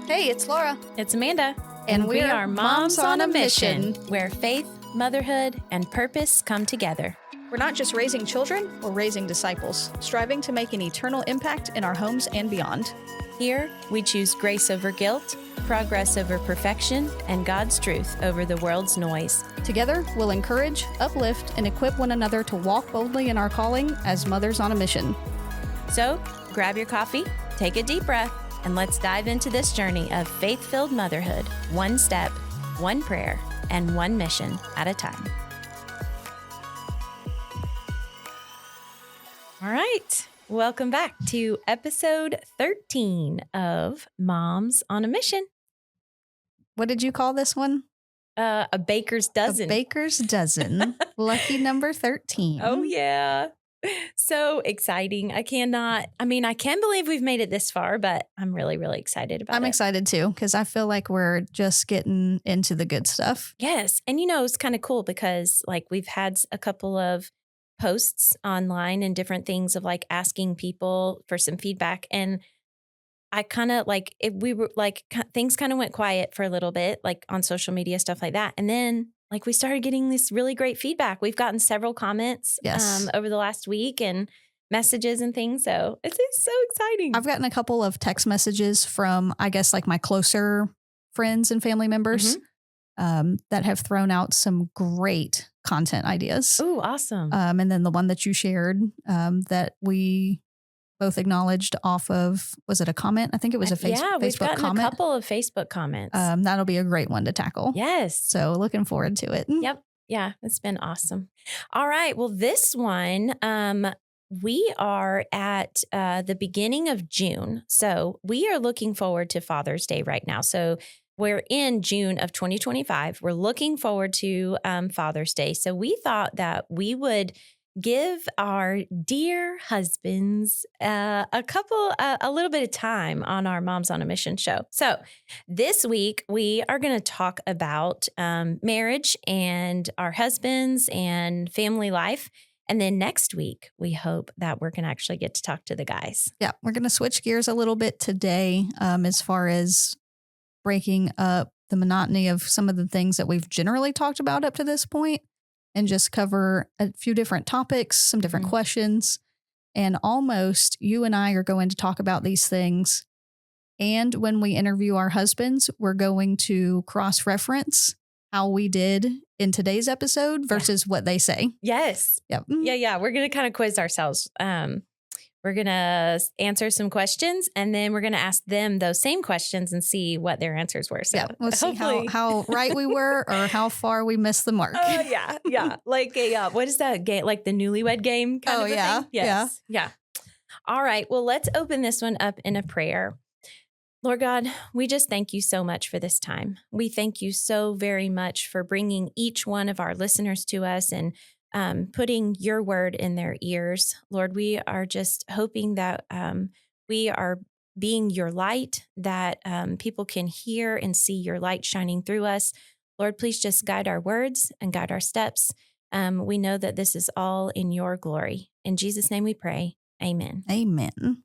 Hey, it's Laura. It's Amanda. And we are Moms on a Mission, where faith, motherhood, and purpose come together. We're not just raising children, we're raising disciples, striving to make an eternal impact in our homes and beyond. Here, we choose grace over guilt, progress over perfection, and God's truth over the world's noise. Together, we'll encourage, uplift, and equip one another to walk boldly in our calling as mothers on a mission. So, grab your coffee, take a deep breath, and let's dive into this journey of faith-filled motherhood, one step, one prayer, and one mission at a time. All right. Welcome back to episode 13 of Moms on a Mission. What did you call this one? A baker's dozen. A baker's dozen. Lucky number 13. Oh, yeah. So exciting. I can believe we've made it this far, but I'm really, really excited about it. I'm excited too, because I feel like we're just getting into the good stuff. Yes. And it's kind of cool because we've had a couple of posts online and different things of asking people for some feedback. And I kind of things kind of went quiet for a little bit, on social media, stuff like that. And then we started getting this really great feedback. We've gotten several comments over the last week and messages and things. So it's so exciting. I've gotten a couple of text messages from, I guess, my closer friends and family members that have thrown out some great content ideas. Oh, awesome. And then the one that you shared that we both acknowledged off of, was it a comment? I think it was a Facebook comment. Yeah, we've gotten a couple of Facebook comments. That'll be a great one to tackle. Yes. So looking forward to it. Yep. Yeah, it's been awesome. All right. Well, this one, we are at the beginning of June. So we are looking forward to Father's Day right now. So we're in June of 2025. We're looking forward to Father's Day. So we thought that we would give our dear husbands a little bit of time on our Moms on a Mission show. So this week, we are going to talk about marriage and our husbands and family life. And then next week, we hope that we're going to actually get to talk to the guys. Yeah, we're going to switch gears a little bit today as far as breaking up the monotony of some of the things that we've generally talked about up to this point. And just cover a few different topics, some different questions. And almost you and I are going to talk about these things. And when we interview our husbands, we're going to cross-reference how we did in today's episode versus what they say. Yes. Yep. Yeah. We're going to kind of quiz ourselves. We're going to answer some questions and then we're going to ask them those same questions and see what their answers were. So we'll see how right we were or how far we missed the mark. Yeah. What is that game? Like the newlywed game kind of a thing? Yes. Yeah. All right. Well, let's open this one up in a prayer. Lord God, we just thank you so much for this time. We thank you so very much for bringing each one of our listeners to us and putting your word in their ears. Lord, we are just hoping that we are being your light, that people can hear and see your light shining through us. Lord, please just guide our words and guide our steps. We know that this is all in your glory. In Jesus' name we pray. Amen. Amen.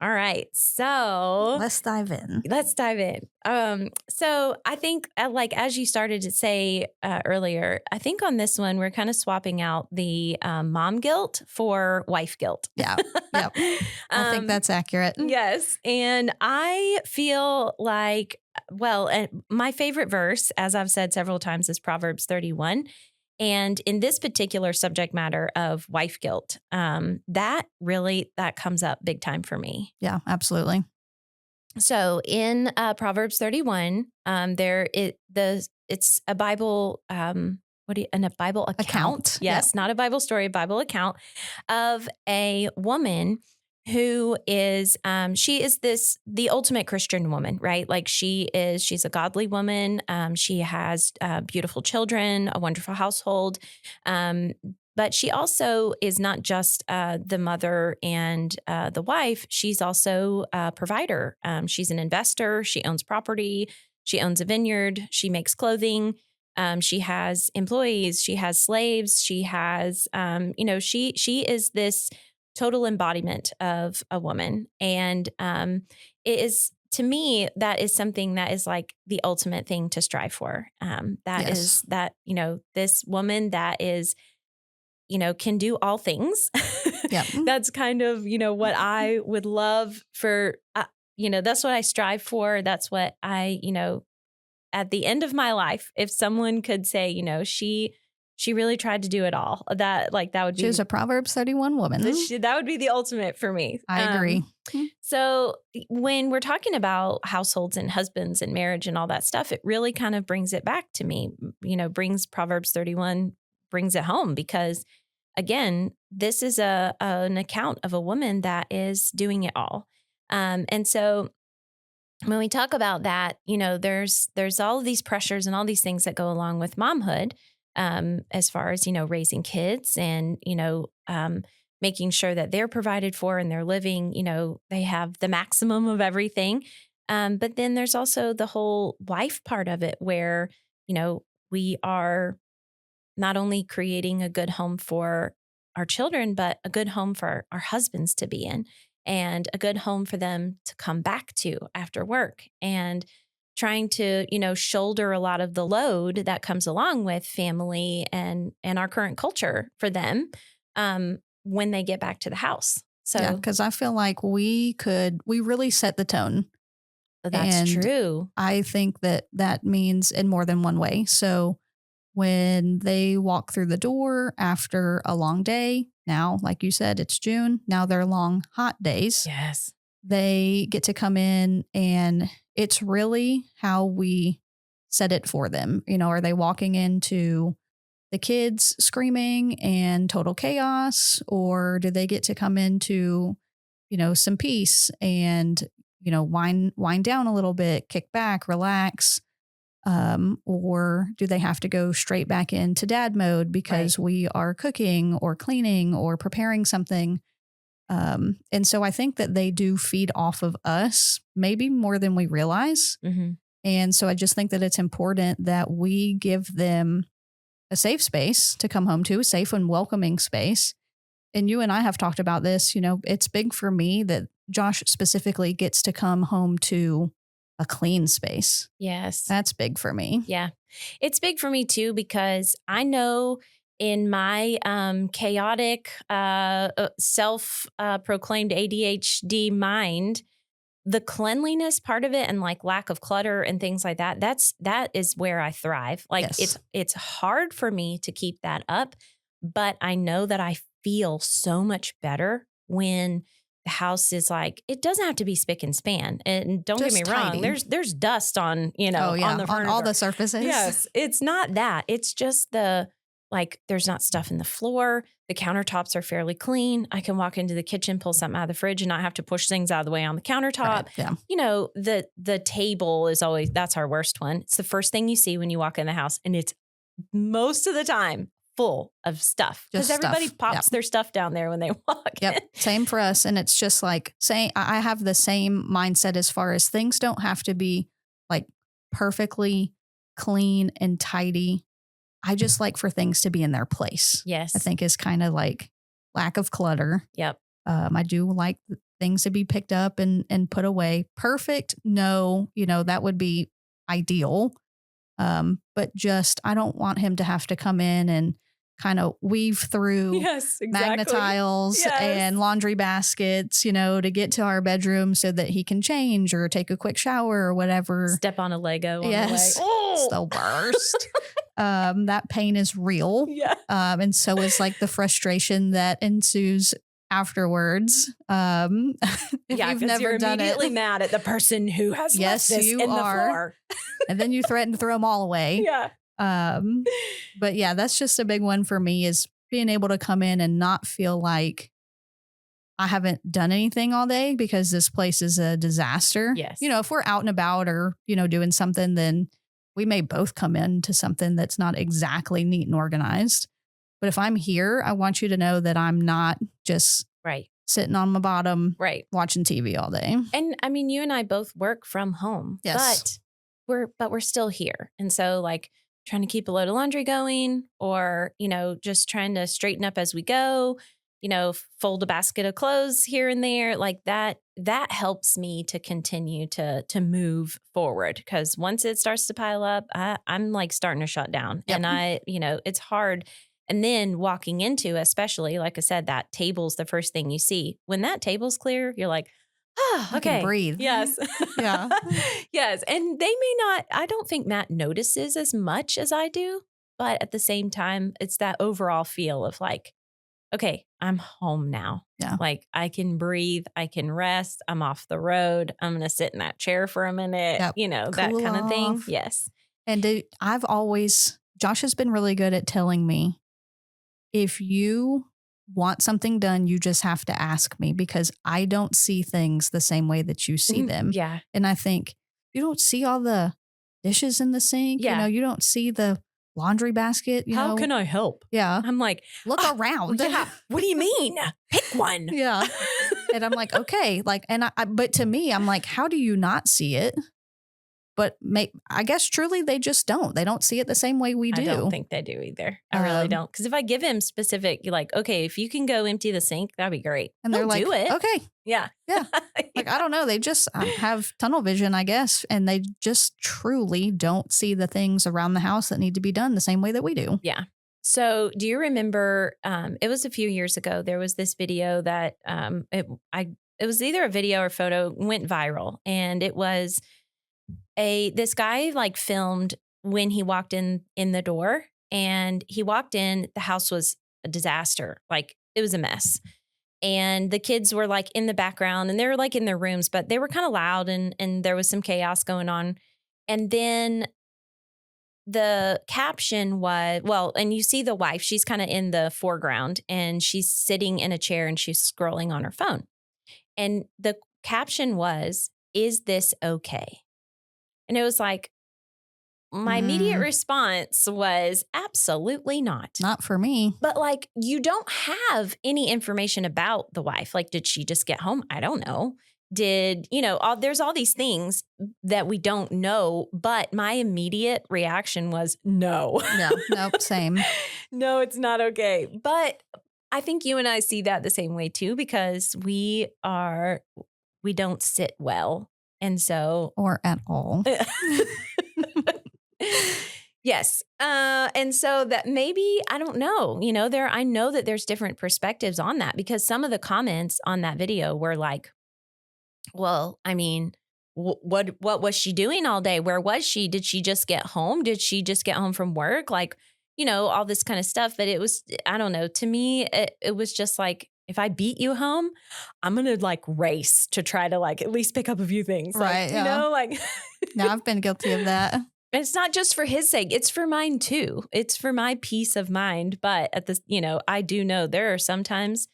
All right. So let's dive in. So I think as you started to say earlier, I think on this one, we're kind of swapping out the mom guilt for wife guilt. Yeah. Yep. I think that's accurate. Yes. And I feel my favorite verse, as I've said several times, is Proverbs 31. And in this particular subject matter of wife guilt, that comes up big time for me. Yeah, absolutely. So in Proverbs 31, it's a Bible a Bible account. Yes, not a Bible story, a Bible account of a woman who is she is the ultimate Christian woman, right? She's a godly woman. She has beautiful children, a wonderful household. But she also is not just the mother and the wife. She's also a provider. She's an investor. She owns property. She owns a vineyard. She makes clothing. She has employees. She has slaves. She has, she is this total embodiment of a woman. And it is to me, that is something that is like the ultimate thing to strive for. That Yes. is that, this woman that is, can do all things. Yep. That's kind of, what I would love for, that's what I strive for. That's what I, at the end of my life, if someone could say, she really tried to do it all, that would be, She was a Proverbs 31 woman. that would be the ultimate for me. I agree. So when we're talking about households and husbands and marriage and all that stuff, it really kind of brings it back to me, brings Proverbs 31, brings it home, because again, this is an account of a woman that is doing it all. And so when we talk about that, there's all of these pressures and all these things that go along with momhood, as far as, raising kids and, making sure that they're provided for and they're living, they have the maximum of everything. But then there's also the whole wife part of it where, we are not only creating a good home for our children, but a good home for our husbands to be in, and a good home for them to come back to after work, and trying to, shoulder a lot of the load that comes along with family and our current culture for them, when they get back to the house. So yeah, because I feel like we really set the tone. that's And true. I think that means in more than one way. So when they walk through the door after a long day, now, like you said, it's June. Now they're long, hot days. Yes. They get to come in, and it's really how we set it for them. Are they walking into the kids screaming and total chaos, or do they get to come into, some peace and, wind down a little bit, kick back, relax? Or do they have to go straight back into dad mode because we are cooking or cleaning or preparing something? And so I think that they do feed off of us, maybe more than we realize. Mm-hmm. And so I just think that it's important that we give them a safe space to come home to, a safe and welcoming space. And you and I have talked about this. It's big for me that Josh specifically gets to come home to a clean space. Yes. That's big for me. Yeah. It's big for me too, because I know in my chaotic, self-proclaimed ADHD mind, the cleanliness part of it and like lack of clutter and things like that, that is where I thrive. Like Yes. it's hard for me to keep that up, but I know that I feel so much better when the house is like, it doesn't have to be spick and span. And don't Just get me wrong, tidy. there's dust on, on the on all the surfaces. Yes. It's not that. It's just there's not stuff in the floor. The countertops are fairly clean. I can walk into the kitchen, pull something out of the fridge, and not have to push things out of the way on the countertop. Right, yeah. The table is always, that's our worst one. It's the first thing you see when you walk in the house, and it's most of the time full of stuff because everybody pops their stuff down there when they walk in. Same for us. And it's just like saying, I have the same mindset as far as things don't have to be like perfectly clean and tidy. I just like for things to be in their place. Yes. I think is kind of like lack of clutter. Yep. I do like things to be picked up and put away. Perfect. No, that would be ideal. But just, I don't want him to have to come in and kind of weave through magnetiles and laundry baskets, to get to our bedroom so that he can change or take a quick shower or whatever. Step on a Lego on the way. Oh! They'll burst. That pain is real. Yeah. And so is like the frustration that ensues afterwards. If you've never you're done immediately mad at the person who has left this in the floor. And then you threaten to throw them all away. Yeah. But yeah, that's just a big one for me, is being able to come in and not feel like I haven't done anything all day because this place is a disaster. Yes. If we're out and about or, doing something, then we may both come into something that's not exactly neat and organized. But if I'm here, I want you to know that I'm not just sitting on my bottom, watching TV all day. And I mean, you and I both work from home, yes, but we're still here. And so like trying to keep a load of laundry going, or, just trying to straighten up as we go. fold a basket of clothes here and there, like that helps me to continue to move forward. Because once it starts to pile up, I'm like starting to shut down. Yep. And it's hard. And then walking into, especially, like I said, that table's the first thing you see. When that table's clear, you're like, oh, I okay. can breathe. Yes. Yeah. Yes. And they may not, I don't think Matt notices as much as I do. But at the same time, it's that overall feel of like, okay, I'm home now. Yeah. Like I can breathe, I can rest, I'm off the road. I'm going to sit in that chair for a minute, Yep. that Cool kind of thing. off. Yes. And Josh has been really good at telling me, if you want something done, you just have to ask me, because I don't see things the same way that you see them. Yeah. And I think, you don't see all the dishes in the sink. Yeah. You don't see the laundry basket. How can I help? Yeah. I'm like, look around. Yeah. What do you mean? Pick one. Yeah. And I'm like, okay. Like, and but to me, I'm like, how do you not see it? But I guess truly they just don't. They don't see it the same way we do. I don't think they do either. I really don't. Because if I give him specific, like, okay, if you can go empty the sink, that'd be great. And they're like, do it. okay. Yeah. Yeah. Like, I don't know. They just have tunnel vision, I guess. And they just truly don't see the things around the house that need to be done the same way that we do. Yeah. So do you remember, it was a few years ago, there was this video that it was either a video or photo, went viral. And it was this guy like filmed when he walked in the door, and he walked in, the house was a disaster. Like it was a mess. And the kids were like in the background, and they were like in their rooms, but they were kind of loud, and there was some chaos going on. And then the caption was, and you see the wife, she's kind of in the foreground, and she's sitting in a chair and she's scrolling on her phone. And the caption was, "Is this okay?" And it was like, my immediate response was absolutely not. Not for me. But like, you don't have any information about the wife. Like, did she just get home? I don't know. There's all these things that we don't know. But my immediate reaction was no. No, nope, same. No, it's not okay. But I think you and I see that the same way too, because we don't sit well. And so. Or at all. Yes. And so that maybe, I don't know, I know that there's different perspectives on that, because some of the comments on that video were like, well, I mean, what was she doing all day? Where was she? Did she just get home? Did she just get home from work? Like, all this kind of stuff. But it was, I don't know, to me, it was just like, if I beat you home, I'm going to like race to try to like at least pick up a few things. Right. Like, No, I've been guilty of that. And it's not just for his sake. It's for mine too. It's for my peace of mind. But at this, I do know there are some times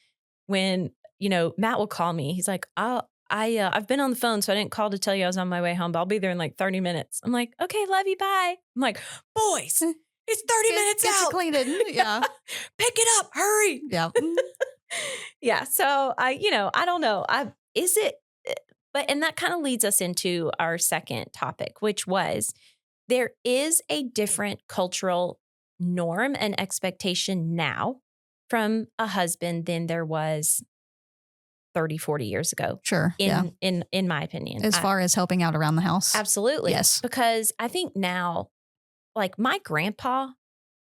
when, Matt will call me. He's like, I've been on the phone, so I didn't call to tell you I was on my way home, but I'll be there in like 30 minutes. I'm like, okay, love you, bye. I'm like, boys, it's 30 minutes get out. You cleaned it. Yeah. Pick it up. Hurry. Yeah. Yeah. So I don't know. And that kind of leads us into our second topic, which was, there is a different cultural norm and expectation now from a husband than there was 30, 40 years ago. Sure. In my opinion. As far as helping out around the house. Absolutely. Yes. Because I think now, like my grandpa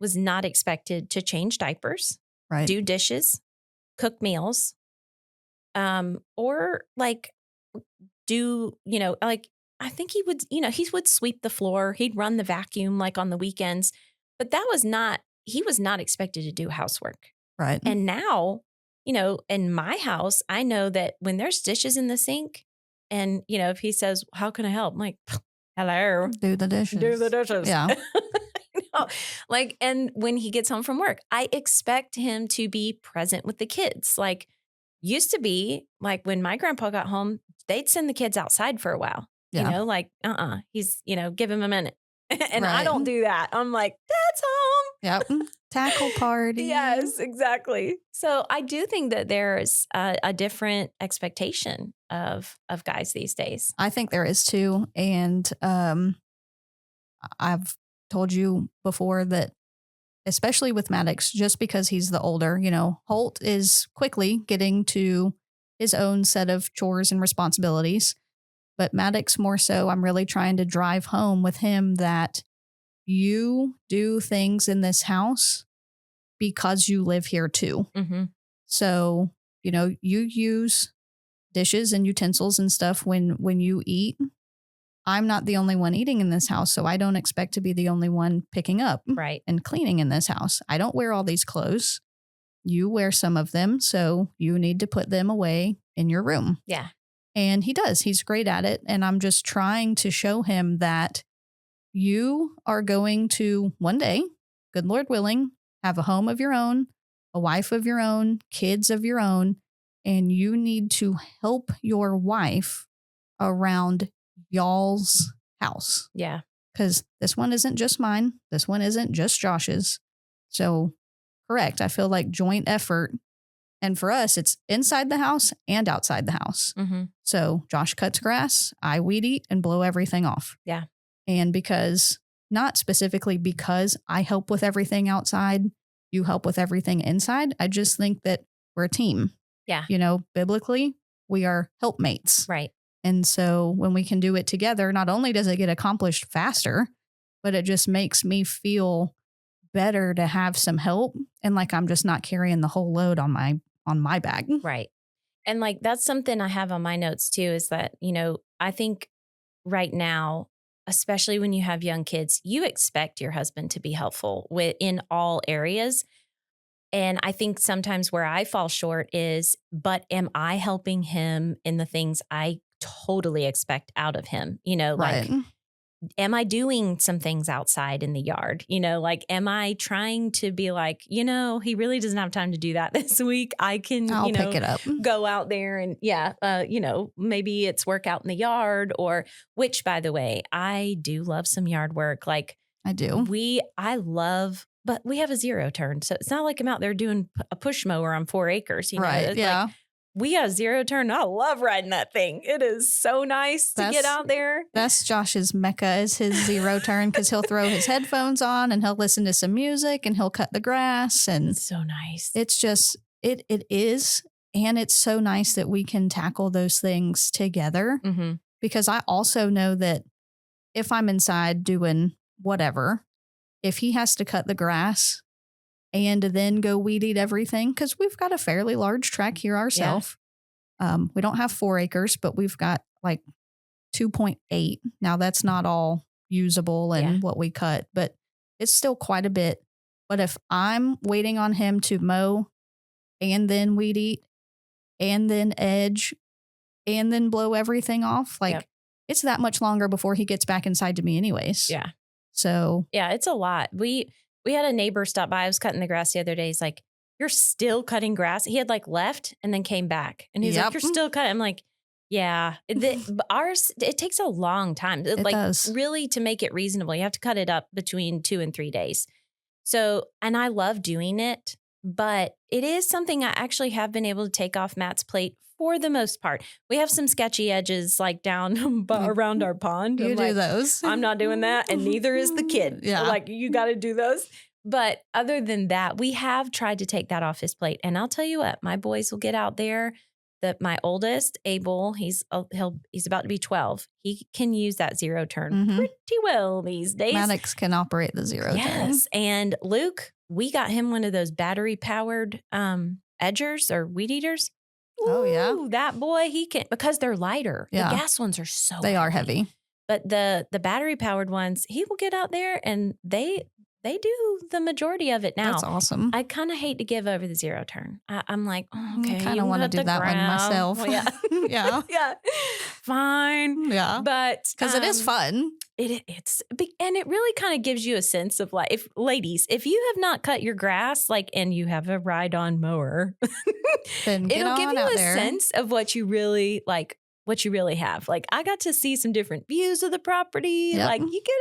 was not expected to change diapers, right, do dishes, cook meals, or like do, like, I think he would sweep the floor. He'd run the vacuum like on the weekends, but he was not expected to do housework. Right. And now, in my house, I know that when there's dishes in the sink and, if he says, how can I help? I'm like, hello. Do the dishes. Yeah. Like, and when he gets home from work, I expect him to be present with the kids. Like, used to be like when my grandpa got home, they'd send the kids outside for a while. Yeah. He's, give him a minute. And right. I don't do that. I'm like, Dad's home. Yep. Tackle party. Yes, exactly. So I do think that there's a different expectation of guys these days. I think there is too. And I've told you before that especially with Maddox, just because he's the older. Holt is quickly getting to his own set of chores and responsibilities. But Maddox more so, I'm really trying to drive home with him that you do things in this house because you live here too. Mm-hmm. So, you use dishes and utensils and stuff when you eat. I'm not the only one eating in this house, so I don't expect to be the only one picking up Right. and cleaning in this house. I don't wear all these clothes. You wear some of them, so you need to put them away in your room. Yeah. And he does. He's great at it. And I'm just trying to show him that you are going to one day, good Lord willing, have a home of your own, a wife of your own, kids of your own, and you need to help your wife around y'all's house. Yeah. Because this one isn't just mine. This one isn't just Josh's. So, correct. I feel like joint effort. And for us, it's inside the house and outside the house. Mm-hmm. So Josh cuts grass, I weed eat and blow everything off. Yeah. And not specifically because I help with everything outside, you help with everything inside. I just think that we're a team. Yeah. Biblically, we are helpmates. Right. And so when we can do it together, not only does it get accomplished faster, but it just makes me feel better to have some help and like I'm just not carrying the whole load on my back. Right. And like that's something I have on my notes too, is that, I think right now, especially when you have young kids, you expect your husband to be helpful in all areas. And I think sometimes where I fall short is, but am I helping him in the things I totally expect out of him? Right. Like, am I doing some things outside in the yard? Like, am I trying to be like, he really doesn't have time to do that this week. I can, I'll pick it up. Go out there and maybe it's work out in the yard which by the way, I do love some yard work. Like I do. But we have a zero turn. So it's not like I'm out there doing a push mower on 4 acres. Right. It's yeah. like, we got a zero turn. I love riding that thing. It is so nice to get out there. That's Josh's mecca is his zero turn because he'll throw his headphones on and he'll listen to some music and he'll cut the grass. And it's so nice. It's just, it is. And it's so nice that we can tackle those things together because I also know that if I'm inside doing whatever, if he has to cut the grass and then go weed eat everything, because we've got a fairly large tract here ourselves. Yeah. We don't have 4 acres, but we've got like 2.8. Now that's not all usable and what we cut, but it's still quite a bit. But if I'm waiting on him to mow and then weed eat and then edge and then blow everything off, it's that much longer before he gets back inside to me anyways. Yeah. So yeah, it's a lot. We had a neighbor stop by. I was cutting the grass the other day. He's like, "You're still cutting grass?" He had like left and then came back. And he's like, "You're still cutting." I'm like, yeah. Ours, it takes a long time. It does. Really to make it reasonable. You have to cut it up between 2 and 3 days. So, and I love doing it, but it is something I actually have been able to take off Matt's plate for the most part. We have some sketchy edges like down around our pond. You do those. I'm not doing that. And neither is the kid. Yeah. Like, you got to do those. But other than that, we have tried to take that off his plate. And I'll tell you what, my boys will get out there. My oldest, Abel, he's about to be 12. He can use that zero turn pretty well these days. Maddox can operate the zero turn. Yes. And Luke, we got him one of those battery powered edgers or weed eaters. Oh, yeah. Ooh, that boy, he can, because they're lighter. Yeah. The gas ones are so They are heavy. But the battery powered ones, he will get out there and they do the majority of it now. That's awesome. I kind of hate to give over the zero turn. I'm like, okay, I kind of want to do that one myself. Well, yeah. Yeah. Yeah. Fine. Yeah. But because it is fun. It's big, and it really kind of gives you a sense of like, if you have not cut your grass, and you have a ride-on mower, then it'll give you a there. sense of what you really like. What you really have. Like, I got to see some different views of the property. Yep. Like, you get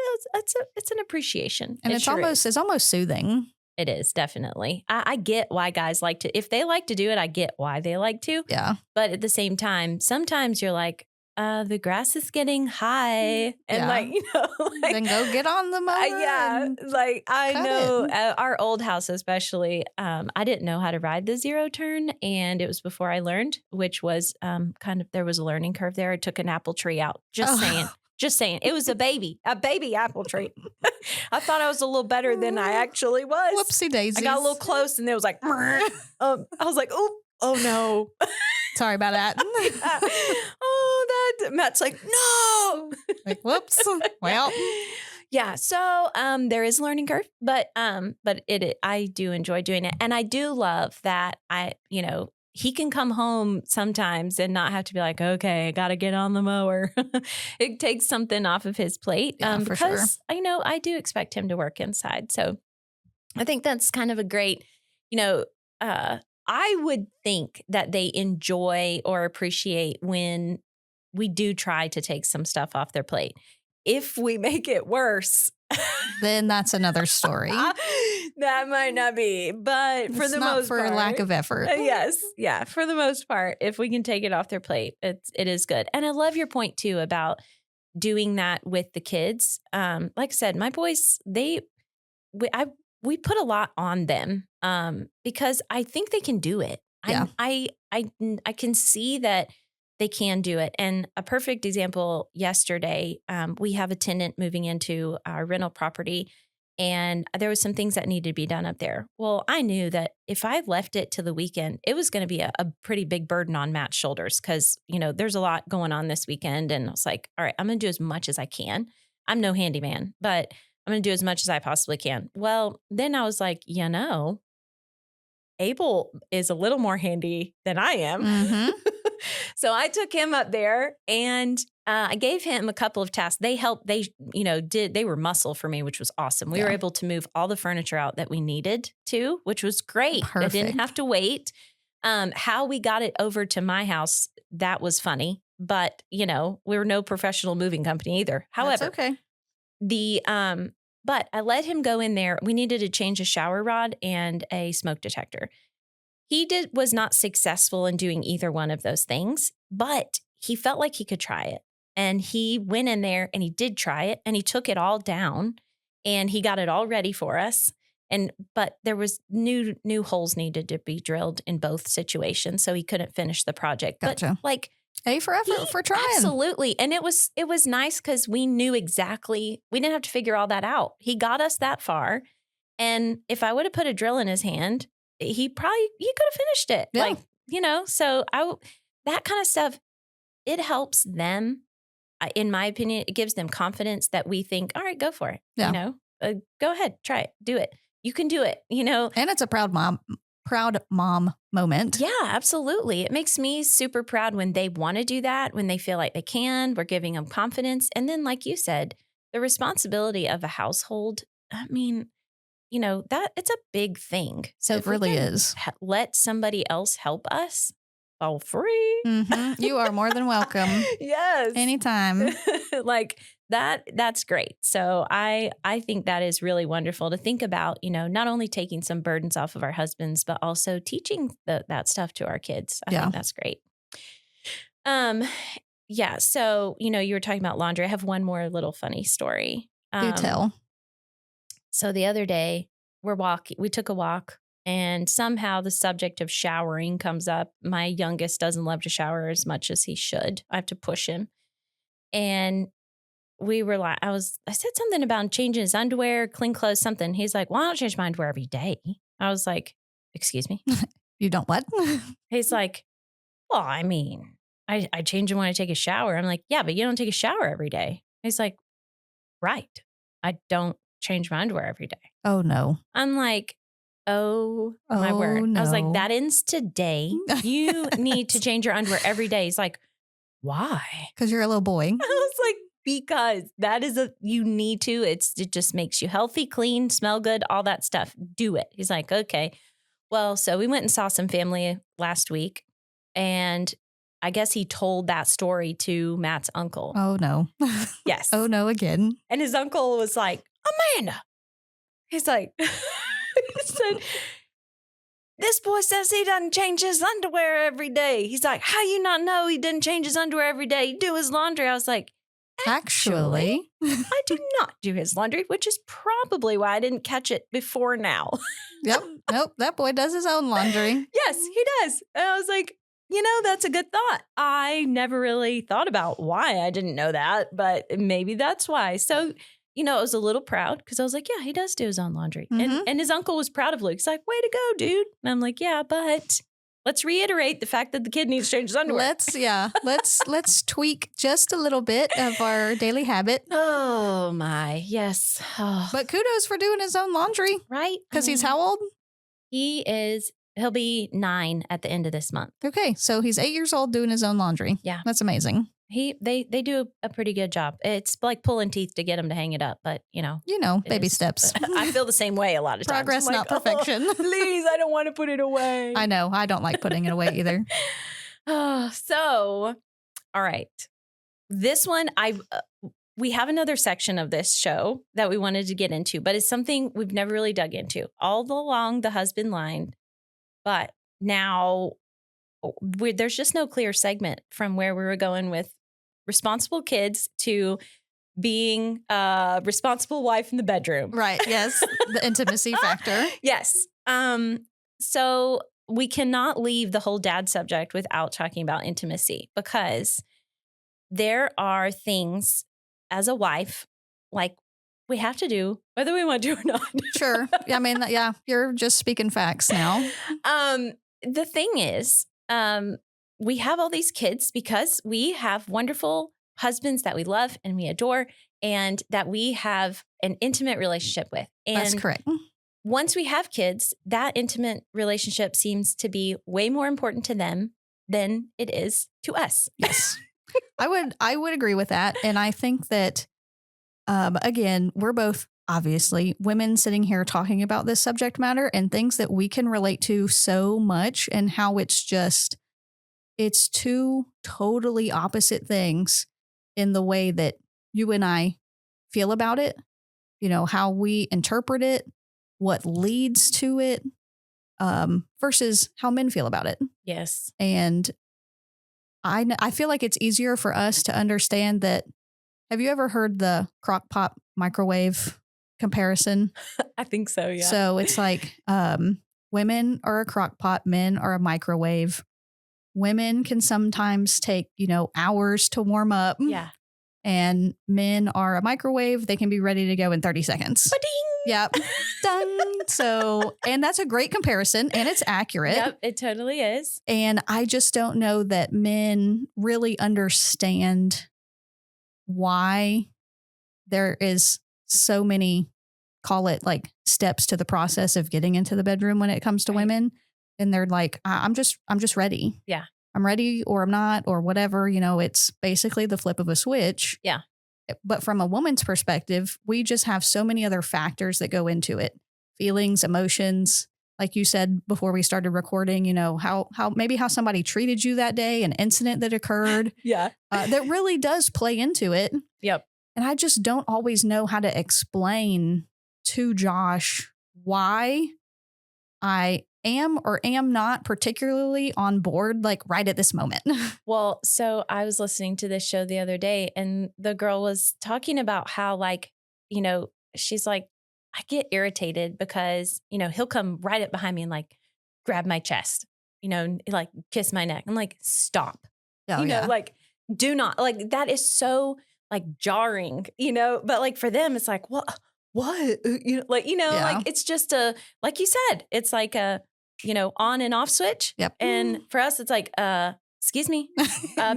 it's an appreciation. And it's almost soothing. It is, definitely. I get why guys like to, if they like to do it, I get why they like to. Yeah. But at the same time, sometimes you're like, the grass is getting high. And Yeah. like, Then go get on the mower. yeah, and like I cut know it. our old house, especially, I didn't know how to ride the zero turn. And it was before I learned, which was there was a learning curve there. I took an apple tree out. Just saying. Just saying. It was a baby apple tree. I thought I was a little better than I actually was. Whoopsie daisies. I got a little close and it was like, I was like, oh no. Sorry about that. Matt's like, no. Like, whoops. Well. Yeah. So there is a learning curve, but I do enjoy doing it. And I do love that he can come home sometimes and not have to be like, okay, I got to get on the mower. It takes something off of his plate for sure. because I do expect him to work inside. So I think that's kind of a great, I would think that they enjoy or appreciate when we do try to take some stuff off their plate. If we make it worse, then that's another story. That might not be, but for it's the not most for part, lack of effort. Yes, yeah, for the most part, if we can take it off their plate, it is good. And I love your point too about doing that with the kids. Like I said, my boys, we put a lot on them because I think they can do it. Yeah. I can see that they can do it. And a perfect example, yesterday, we have a tenant moving into our rental property and there was some things that needed to be done up there. Well, I knew that if I left it to the weekend, it was going to be a pretty big burden on Matt's shoulders because, there's a lot going on this weekend. And I was like, all right, I'm going to do as much as I can. I'm no handyman, but I'm going to do as much as I possibly can. Well, then I was like, Abel is a little more handy than I am. Mm-hmm. So I took him up there and I gave him a couple of tasks. They helped. They were muscle for me, which was awesome. We were able to move all the furniture out that we needed to, which was great. Perfect. I didn't have to wait. How we got it over to my house, that was funny. But, we're no professional moving company either. However, that's okay. But I let him go in there. We needed to change a shower rod and a smoke detector. He was not successful in doing either one of those things, but he felt like he could try it. And he went in there and he did try it and he took it all down and he got it all ready for us. But there was new holes needed to be drilled in both situations. So he couldn't finish the project. Gotcha. But A for effort for trying. Absolutely. And it was nice because we knew exactly, we didn't have to figure all that out. He got us that far. And if I would have put a drill in his hand, he could have finished it. Yeah. So that kind of stuff, it helps them. In my opinion, it gives them confidence that we think, all right, go for it. Yeah. Go ahead, try it, do it. You can do it, And it's a proud mom moment. Yeah, absolutely. It makes me super proud when they want to do that, when they feel like they can, we're giving them confidence. And then, like you said, the responsibility of a household, that it's a big thing. So it really is. Let somebody else help us all free. Mm-hmm. You are more than welcome. Yes. Anytime. Like that's great. So I think that is really wonderful to think about, not only taking some burdens off of our husbands, but also teaching that stuff to our kids. I think that's great. Yeah. So, you were talking about laundry. I have one more little funny story. Do tell. So the other day we took a walk and somehow the subject of showering comes up. My youngest doesn't love to shower as much as he should. I have to push him. And we were like, I said something about changing his underwear, clean clothes, something. He's like, well, I don't change my underwear every day. I was like, excuse me? You don't what? He's like, well, I mean, I change them when I take a shower. I'm like, yeah, but you don't take a shower every day. He's like, right. I don't change my underwear every day. Oh, no. I'm like, oh my word. No. I was like, that ends today. You need to change your underwear every day. He's like, why? Because you're a little boy. I was like, because that is you need to. It just makes you healthy, clean, smell good, all that stuff. Do it. He's like, okay. Well, so we went and saw some family last week and I guess he told that story to Matt's uncle. Oh, no. Yes. Oh, no, again. And his uncle was like, Amanda. He's like, he said, this boy says he doesn't change his underwear every day. He's like, how you not know he didn't change his underwear every day? He do his laundry. I was like, Actually, I do not do his laundry, which is probably why I didn't catch it before now. yep. Nope. That boy does his own laundry. Yes, he does. And I was like, that's a good thought. I never really thought about why I didn't know that, but maybe that's why. So, I was a little proud because I was like, yeah, he does do his own laundry. Mhm. And his uncle was proud of Luke. He's like, way to go, dude. And I'm like, yeah, but let's reiterate the fact that the kid needs to change his underwear. Let's tweak just a little bit of our daily habit. Oh my, yes. Oh, But kudos for doing his own laundry. right? Because he's how old? He'll be 9 at the end of this month. Okay, so he's 8 years old doing his own laundry. Yeah. That's amazing. They do a pretty good job. It's like pulling teeth to get him to hang it up, but Baby is. steps. I feel the same way a lot of times. Progress, I'm not like, perfection. "Oh, please, I don't want to put it away. I know. I don't like putting it away either. So, all right. This one, we have another section of this show that we wanted to get into, but it's something we've never really dug into all along the husband line. But now there's just no clear segment from where we were going with responsible kids to being a responsible wife in the bedroom. Right. Yes. The intimacy factor. Yes. So we cannot leave the whole dad subject without talking about intimacy, because there are things as a wife, like, we have to do whether we want to or not. Sure. I mean, yeah, you're just speaking facts now. The thing is, we have all these kids because we have wonderful husbands that we love and we adore and that we have an intimate relationship with. And That's correct. once we have kids, that intimate relationship seems to be way more important to them than it is to us. Yes. I would agree with that. And I think that, again, we're both obviously women sitting here talking about this subject matter and things that we can relate to so much, and how it's two totally opposite things in the way that you and I feel about it, how we interpret it, what leads to it, versus how men feel about it. Yes. And I feel like it's easier for us to understand that. Have you ever heard the crock pot microwave comparison? I think so, yeah. So it's like women are a crock pot, men are a microwave. Women can sometimes take, hours to warm up. Yeah. And men are a microwave. They can be ready to go in 30 seconds. Ba-ding! Yep. Done. So, and that's a great comparison, and it's accurate. Yep, it totally is. And I just don't know that men really understand why there is so many, call it like steps to the process of getting into the bedroom when it comes to women. And they're like, I'm just ready. Yeah. I'm ready, or I'm not, or whatever. It's basically the flip of a switch. Yeah. But from a woman's perspective, we just have so many other factors that go into it. Feelings, emotions, like you said before we started recording, how somebody treated you that day, an incident that occurred. Yeah. That really does play into it. Yep. And I just don't always know how to explain to Josh why I am or am not particularly on board, like right at this moment. Well, so I was listening to this show the other day, and the girl was talking about how, like, she's like, I get irritated because, he'll come right up behind me and like grab my chest, and like kiss my neck. I'm like, stop. Oh, yeah. Like, do not, like, that is so like jarring, but like for them, it's like, what, like, it's just like you said, it's like a, on and off switch. Yep. And for us, it's like, excuse me,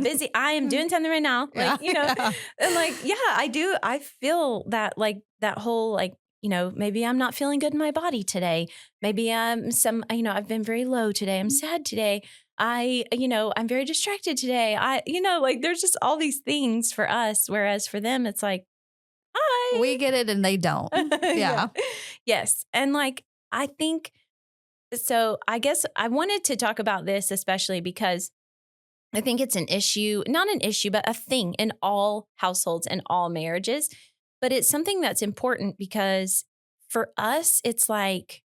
busy. I am doing something right now. Like, and like, yeah, I do. I feel that, like, that whole, like, maybe I'm not feeling good in my body today. Maybe I've been very low today. I'm sad today. I'm very distracted today. Like, there's just all these things for us. Whereas for them, it's like, hi. We get it and they don't. Yeah. Yes. And like, I think, so I guess I wanted to talk about this, especially because I think it's an issue, not an issue, but a thing in all households and all marriages. But it's something that's important because for us, it's like,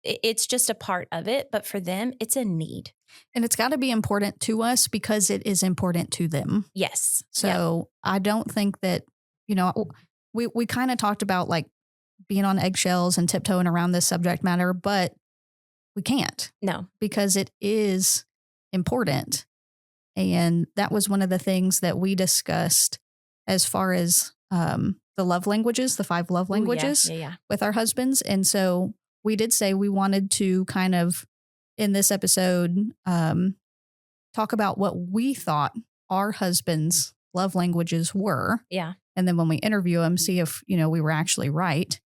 it's just a part of it. But for them, it's a need. And it's got to be important to us because it is important to them. Yes. So I don't think that, we kind of talked about like being on eggshells and tiptoeing around this subject matter, but we can't. No. Because it is important. And that was one of the things that we discussed as far as the love languages, the 5 love languages with our husbands. And so we did say we wanted to kind of, in this episode, talk about what we thought our husbands' love languages were. Yeah. And then when we interview them, see if, we were actually right.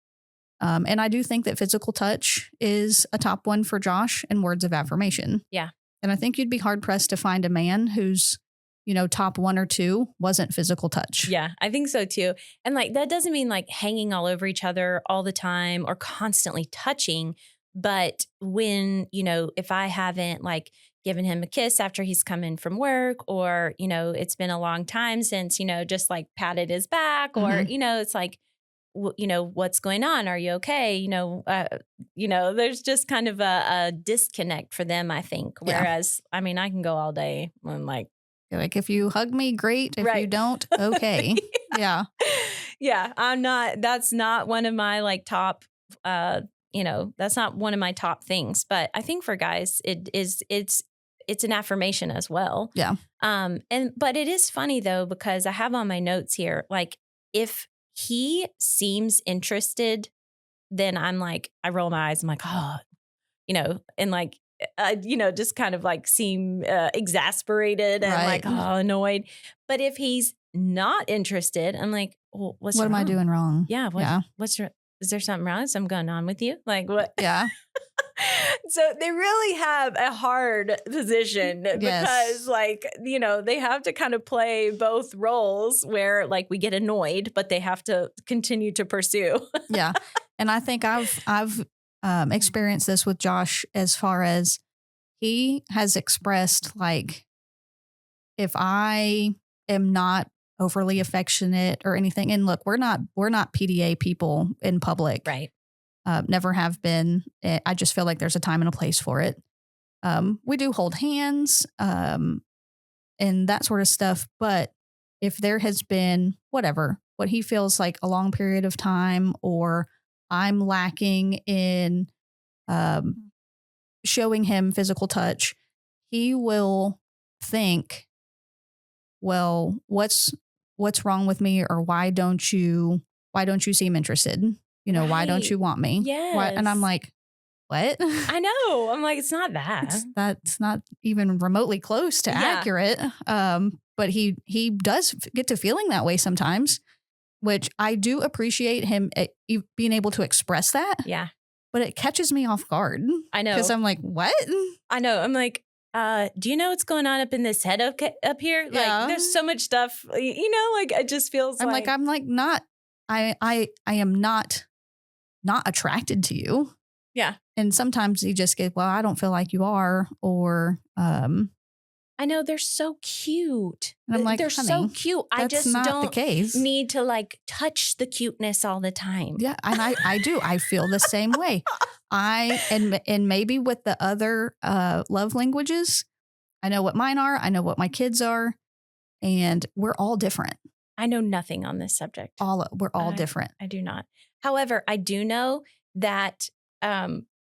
And I do think that physical touch is a top one for Josh and words of affirmation. Yeah. And I think you'd be hard pressed to find a man whose, top 1 or 2 wasn't physical touch. Yeah, I think so too. And like, that doesn't mean like hanging all over each other all the time or constantly touching. But when, if I haven't like given him a kiss after he's come in from work, or, it's been a long time since, just like patted his back, or, it's like, what's going on? Are you okay? There's just kind of a disconnect for them, I think. Whereas, I mean, I can go all day and like if you hug me, great. If you don't, okay. Yeah. Yeah. That's not one of my like top, that's not one of my top things. But I think for guys, it's an affirmation as well. Yeah. But it is funny though, because I have on my notes here, like if he seems interested, then I'm like, I roll my eyes. I'm like, oh, and like, just kind of like seem exasperated and like, oh, annoyed. But if he's not interested, I'm like, well, what am I doing wrong? Yeah. Is there something wrong? Something going on with you? Like what? Yeah. So they really have a hard position because like, they have to kind of play both roles where like we get annoyed, but they have to continue to pursue. Yeah. And I think I've experienced this with Josh as far as he has expressed like, if I am not overly affectionate or anything, and look, we're not PDA people in public. Right. Never have been. I just feel like there's a time and a place for it. We do hold hands and that sort of stuff. But if there has been what he feels like a long period of time, or I'm lacking in showing him physical touch, he will think, well, what's wrong with me, or why don't you seem interested? Why don't you want me? Yes. And I'm like, what? I know. I'm like, it's not that. That's not even remotely close to accurate. But he does get to feeling that way sometimes, which I do appreciate him being able to express that. Yeah. But it catches me off guard. I know. Because I'm like, what? I know. I'm like, do you know what's going on up in this head up here? Like, there's so much stuff, like, it just feels I'm not, I am not attracted to you. Yeah. And sometimes you just get, well, I don't feel like you are, or, I know, they're so cute. And I'm like, they're so cute. I just don't the case. Need to like touch the cuteness all the time. Yeah. And I do. I feel the same way. And maybe with the other love languages, I know what mine are. I know what my kids are. And we're all different. I know nothing on this subject. We're all different. I do not. However, I do know that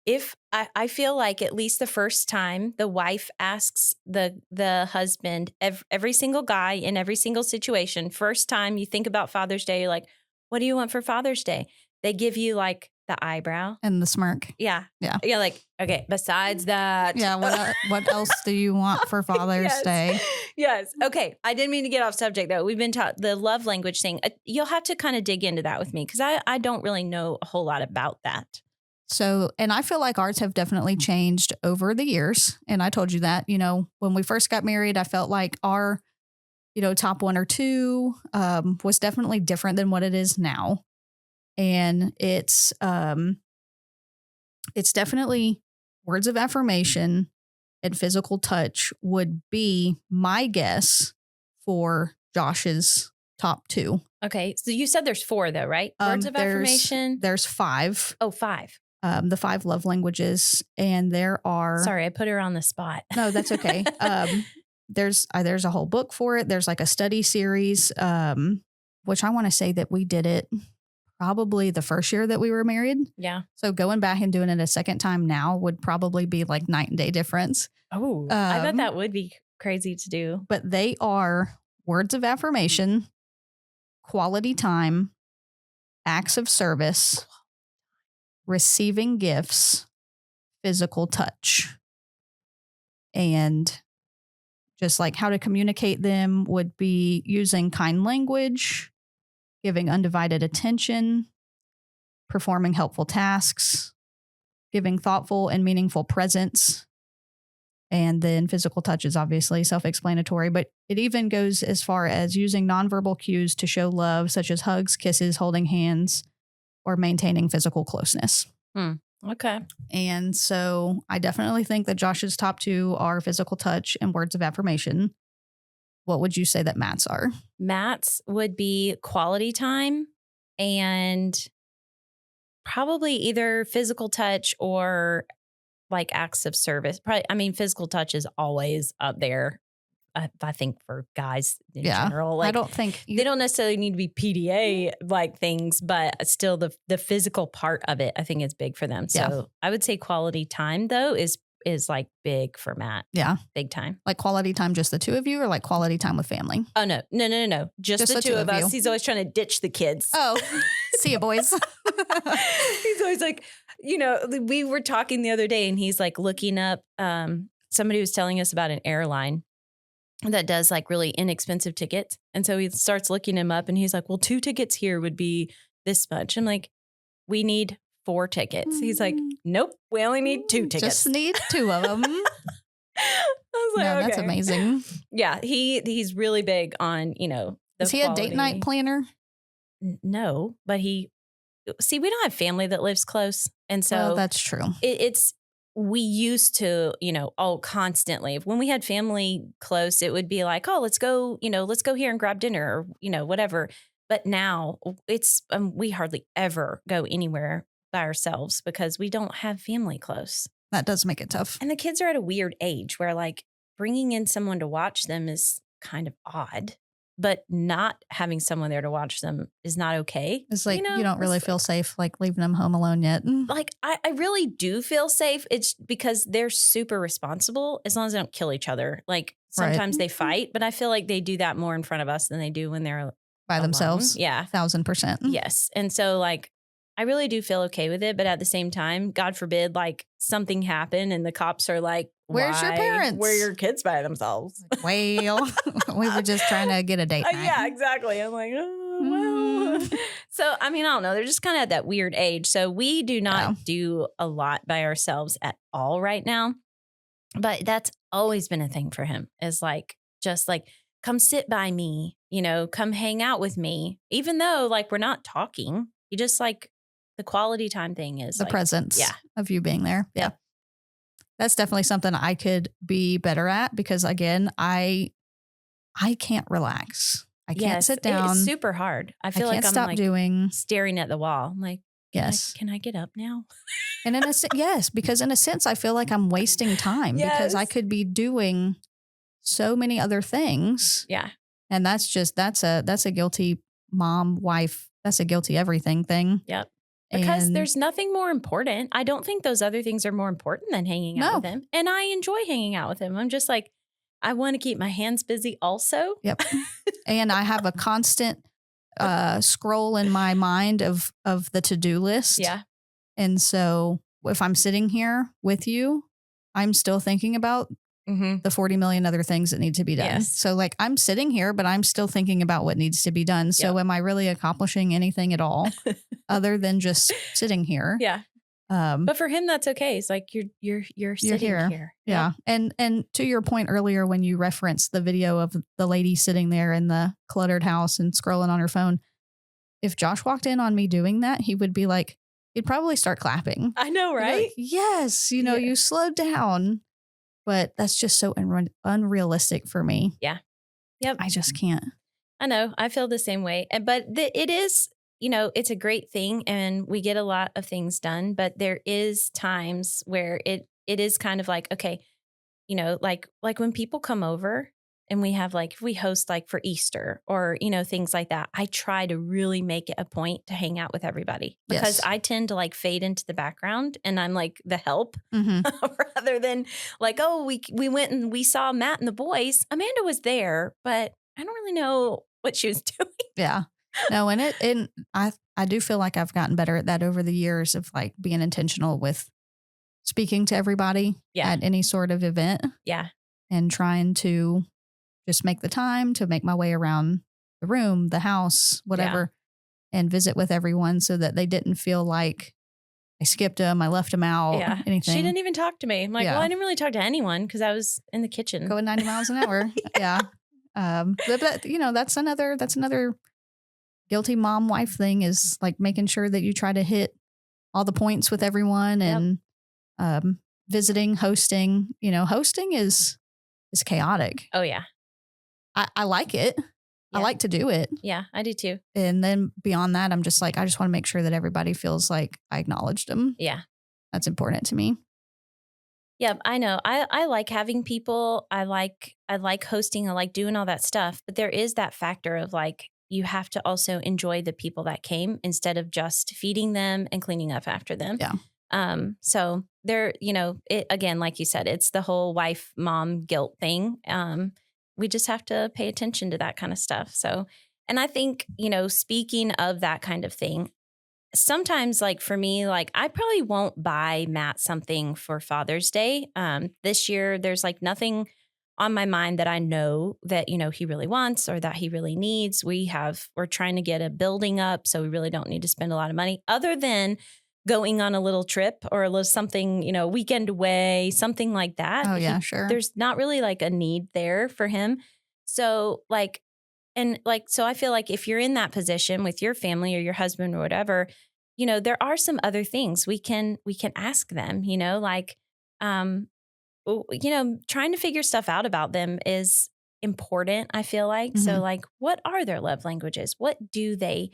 if I feel like at least the first time the wife asks the husband, every single guy in every single situation, first time you think about Father's Day, you're like, what do you want for Father's Day? They give you like the eyebrow and the smirk. Yeah. Yeah. You're like, okay, besides that. Yeah. What else do you want for Father's Day? Yes. Okay. I didn't mean to get off subject though. We've been taught the love language thing. You'll have to kind of dig into that with me because I don't really know a whole lot about that. So, and I feel like ours have definitely changed over the years. And I told you that, when we first got married, I felt like our, top 1 or 2 was definitely different than what it is now. And it's definitely words of affirmation and physical touch would be my guess for Josh's top 2. Okay. So you said there's 4 though, right? Words of affirmation. There's 5. Oh, 5. the 5 love languages, and there are. Sorry, I put her on the spot. No, that's okay. There's a whole book for it. There's like a study series, which I want to say that we did it probably the first year that we were married. Yeah. So going back and doing it a second time now would probably be like night and day difference. Oh, I bet that would be crazy to do. But they are words of affirmation, quality time, acts of service, receiving gifts, physical touch. And just like how to communicate them would be using kind language, giving undivided attention, performing helpful tasks, giving thoughtful and meaningful presence. And then physical touch is obviously self-explanatory, but it even goes as far as using nonverbal cues to show love, such as hugs, kisses, holding hands, or maintaining physical closeness. Okay. And so I definitely think that Josh's top 2 are physical touch and words of affirmation. What would you say that Matt's are? Matt's would be quality time and probably either physical touch or like acts of service. Probably, I mean, physical touch is always up there. I think for guys in general, like I don't think they don't necessarily need to be PDA like things, but still the physical part of it, I think is big for them. So I would say quality time though is like big for Matt. Yeah. Big time. Like quality time, just the 2 of you, or like quality time with family? Oh, no. Just the 2 of us. He's always trying to ditch the kids. Oh, see you, boys. He's always like, we were talking the other day and he's like looking up, somebody was telling us about an airline that does like really inexpensive tickets. And so he starts looking him up and he's like, well, 2 tickets here would be this much. I'm like, we need 4 tickets. He's like, nope, we only need 2 tickets. Just need 2 of them. I was like, no, okay. That's amazing. Yeah, he's really big on, Is he quality. a date night planner? No, but we don't have family that lives close. And so that's true. We used to, constantly. When we had family close, it would be like, oh, let's go here and grab dinner or, whatever. But now it's, we hardly ever go anywhere by ourselves because we don't have family close. That does make it tough. And the kids are at a weird age where like bringing in someone to watch them is kind of odd. But not having someone there to watch them is not okay. It's like you don't really feel safe like leaving them home alone yet. Like I really do feel safe. It's because they're super responsible as long as they don't kill each other. Like sometimes they fight, but I feel like they do that more in front of us than they do when they're by alone. themselves. Yeah. 1000%. Yes. And so like I really do feel okay with it. But at the same time, God forbid, like something happened and the cops are like, where's your parents? Where are your kids by themselves? Well, we were just trying to get a date night. Yeah, exactly. I'm like, oh, well. So, I mean, I don't know. They're just kind of at that weird age. So we do not do a lot by ourselves at all right now. But that's always been a thing for him is like, just like, come sit by me, come hang out with me. Even though like we're not talking, he just like the quality time thing is the like, presence of you being there. Yeah. That's definitely something I could be better at because again, I can't relax. I can't sit down. It's super hard. I feel like I'm stop like doing staring at the wall. I'm like, can I get up now? And in a yes, because in a sense, I feel like I'm wasting time because I could be doing so many other things. Yeah. And that's a guilty mom, wife. That's a guilty everything thing. Yep. Because there's nothing more important. I don't think those other things are more important than hanging out with him. And I enjoy hanging out with him. I'm just like, I want to keep my hands busy also. Yep. And I have a constant scroll in my mind of the to-do list. Yeah. And so if I'm sitting here with you, I'm still thinking about the 40 million other things that need to be done. Yes. So like I'm sitting here, but I'm still thinking about what needs to be done. So am I really accomplishing anything at all other than just sitting here? Yeah. But for him, that's okay. It's like you're sitting here. Yeah. And to your point earlier, when you referenced the video of the lady sitting there in the cluttered house and scrolling on her phone, if Josh walked in on me doing that, he would be like, he'd probably start clapping. I know, right? Like, yes. You slowed down. But that's just so unrealistic for me. Yeah. Yep. I just can't. I know. I feel the same way. But it is it's a great thing and we get a lot of things done, but there is times where it is kind of like, okay, like when people come over and we have like, if we host like for Easter or, things like that, I try to really make it a point to hang out with everybody because Yes. I tend to like fade into the background and I'm like the help Hmm. rather than like, oh, we went and we saw Matt and the boys. Amanda was there, but I don't really know what she was doing. Yeah. No, and I do feel like I've gotten better at that over the years of like being intentional with speaking to everybody Yeah. at any sort of event Yeah. and trying to just make the time to make my way around the room, the house, whatever, and visit with everyone so that they didn't feel like I skipped them, I left them out, Yeah. anything. She didn't even talk to me. I'm like, Yeah. well, I didn't really talk to anyone because I was in the kitchen. Going 90 miles an hour. Yeah. But that's another guilty mom wife thing is like making sure that you try to hit all the points with everyone Yep. and visiting, hosting. Hosting is chaotic. Oh, yeah. I like it. I Yeah. like to do it. Yeah, I do too. And then beyond that, I'm just like, I just want to make sure that everybody feels like I acknowledged them. Yeah. That's important to me. Yeah, I know. I like having people. I like hosting. I like doing all that stuff. But there is that factor of like, you have to also enjoy the people that came instead of just feeding them and cleaning up after them. Yeah. So there, it again, like you said, it's the whole wife mom guilt thing. We just have to pay attention to that kind of stuff. So, and I think, speaking of that kind of thing, sometimes like for me, like I probably won't buy Matt something for Father's Day. This year, there's like nothing on my mind that I know that, he really wants or that he really needs. We're trying to get a building up, so we really don't need to spend a lot of money other than going on a little trip or a little something, weekend away, something like that. Oh, yeah, sure. There's not really like a need there for him. So like, and like, so I feel like if you're in that position with your family or your husband or whatever, there are some other things we can ask them, like, trying to figure stuff out about them is important, I feel like. Mm-hmm. So like, what are their love languages? What do they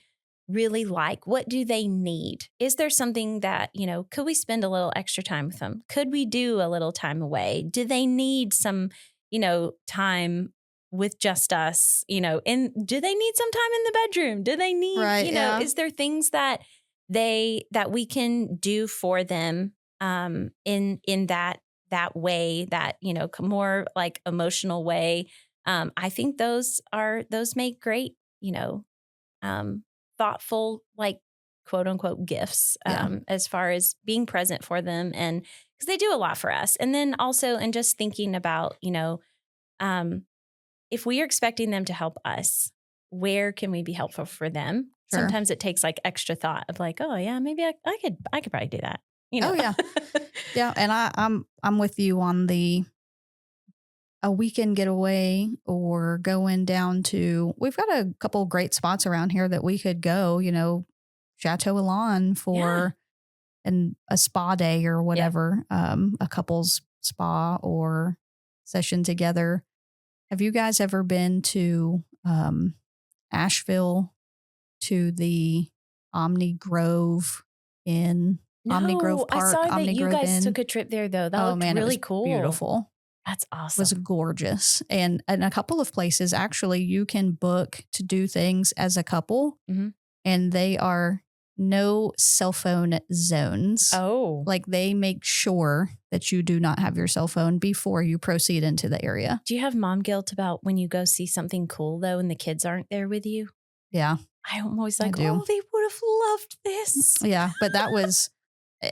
really like? What do they need? Is there something that, could we spend a little extra time with them? Could we do a little time away? Do they need some, time with just us, and do they need some time in the bedroom? Do they need, Right, is there things that we can do for them in that way, that, more like emotional way? I think those make great, thoughtful, like quote unquote gifts, as far as being present for them. And because they do a lot for us. And then also, and just thinking about, if we are expecting them to help us, where can we be helpful for them? Sure. Sometimes it takes like extra thought of like, oh yeah, maybe I could probably do that. Oh yeah. Yeah. And I'm with you on a weekend getaway or going down to, we've got a couple great spots around here that we could go, Chateau Elan for a spa day or whatever, a couple's spa or session together. Have you guys ever been to Asheville to the Omni Grove in Omni Grove Park? I saw that Omni you Grove guys Inn? took a trip there though. That looked it really was cool. beautiful. That's It awesome. was gorgeous. And a couple of places, actually, you can book to do things as a couple, and they are no cell phone zones. Oh. Like they make sure that you do not have your cell phone before you proceed into the area. Do you have mom guilt about when you go see something cool though and the kids aren't there with you? Yeah. I'm always like, do. oh, they would have loved this. Yeah. But that was,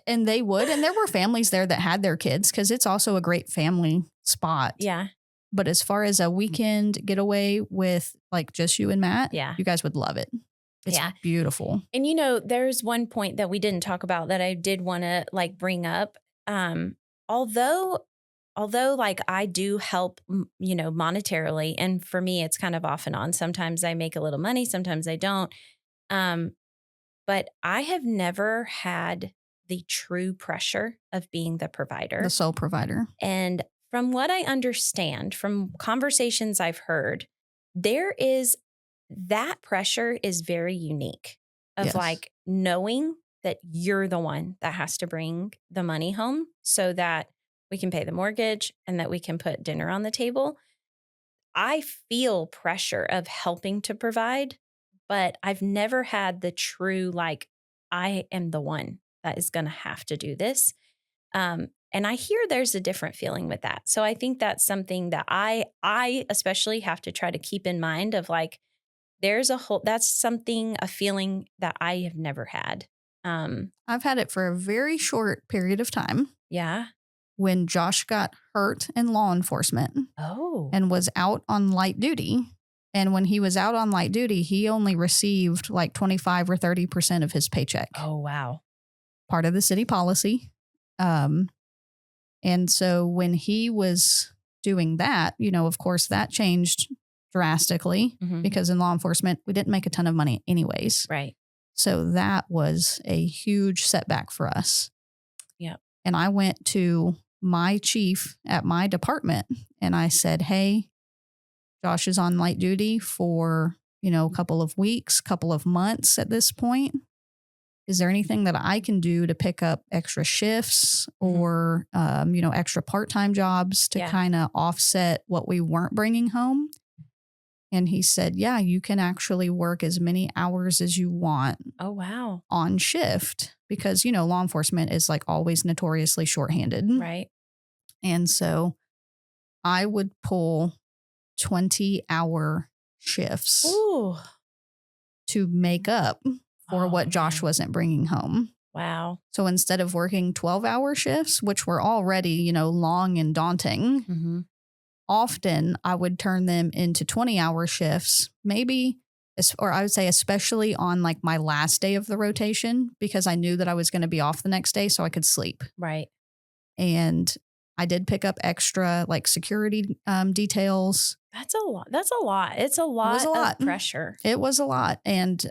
and they would, and there were families there that had their kids because it's also a great family spot. Yeah. But as far as a weekend getaway with like just you and Matt, you guys would love it. It's beautiful. And there's one point that we didn't talk about that I did want to like bring up. Although like I do help, monetarily, and for me, it's kind of off and on. Sometimes I make a little money, sometimes I don't. But I have never had the true pressure of being the provider. The sole provider. And from what I understand, from conversations I've heard, that pressure is very unique of Yes. like knowing that you're the one that has to bring the money home so that we can pay the mortgage and that we can put dinner on the table. I feel pressure of helping to provide, but I've never had the true, like, I am the one that is going to have to do this. And I hear there's a different feeling with that. So I think that's something that I especially have to try to keep in mind of like, that's something, a feeling that I have never had. I've had it for a very short period of time Yeah. when Josh got hurt in law enforcement Oh. and was out on light duty. And when he was out on light duty, he only received like 25 or 30% of his paycheck. Oh, wow. Part of the city policy. And so when he was doing that, of course, that changed drastically because in law enforcement, we didn't make a ton of money anyways. Right. So that was a huge setback for us. Yeah. And I went to my chief at my department and I said, hey, Josh is on light duty for, a couple of weeks, couple of months at this point. Is there anything that I can do to pick up extra shifts or, extra part-time jobs to kind of offset what we weren't bringing home? And he said, yeah, you can actually work as many hours as you want. Oh, wow. On shift because, law enforcement is like always notoriously shorthanded. Right. And so I would pull 20-hour shifts to make up for what Josh wasn't bringing home. Wow. So instead of working 12-hour shifts, which were already, long and daunting, often I would turn them into 20-hour shifts, maybe, or I would say especially on like my last day of the rotation, because I knew that I was going to be off the next day so I could sleep. Right. And I did pick up extra like security details. That's a lot. It's a lot of pressure. It was a lot. And,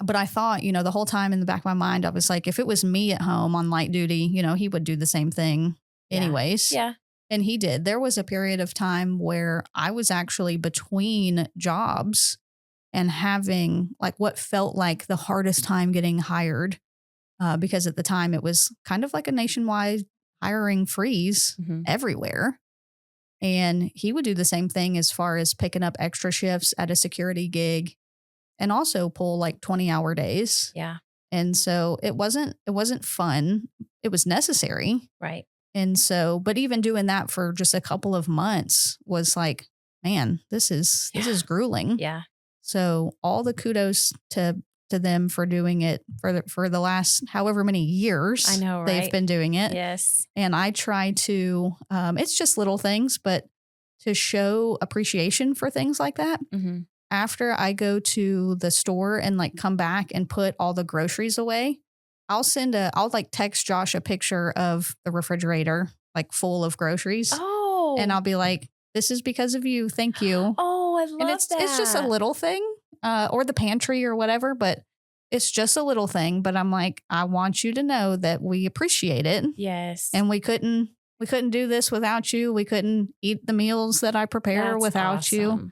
but I thought, the whole time in the back of my mind, I was like, if it was me at home on light duty, he would do the same thing anyways. Yeah. And he did. There was a period of time where I was actually between jobs and having like what felt like the hardest time getting hired because at the time it was kind of like a nationwide hiring freeze everywhere. And he would do the same thing as far as picking up extra shifts at a security gig and also pull like 20-hour days. Yeah. And so it wasn't fun. It was necessary. Right. And so, but even doing that for just a couple of months was like, man, this is grueling. Yeah. So all the kudos to them for doing it for the last however many years. I know, right? They've been doing it. Yes. And I try to, it's just little things, but to show appreciation for things like that. After I go to the store and like come back and put all the groceries away, I'll like text Josh a picture of the refrigerator, like full of groceries. Oh. And I'll be like, this is because of you. Thank you. Oh, I love that. It's just a little thing, or the pantry or whatever, but it's just a little thing. But I'm like, I want you to know that we appreciate it. Yes. And we couldn't do this without you. We couldn't eat the meals that I prepare without you.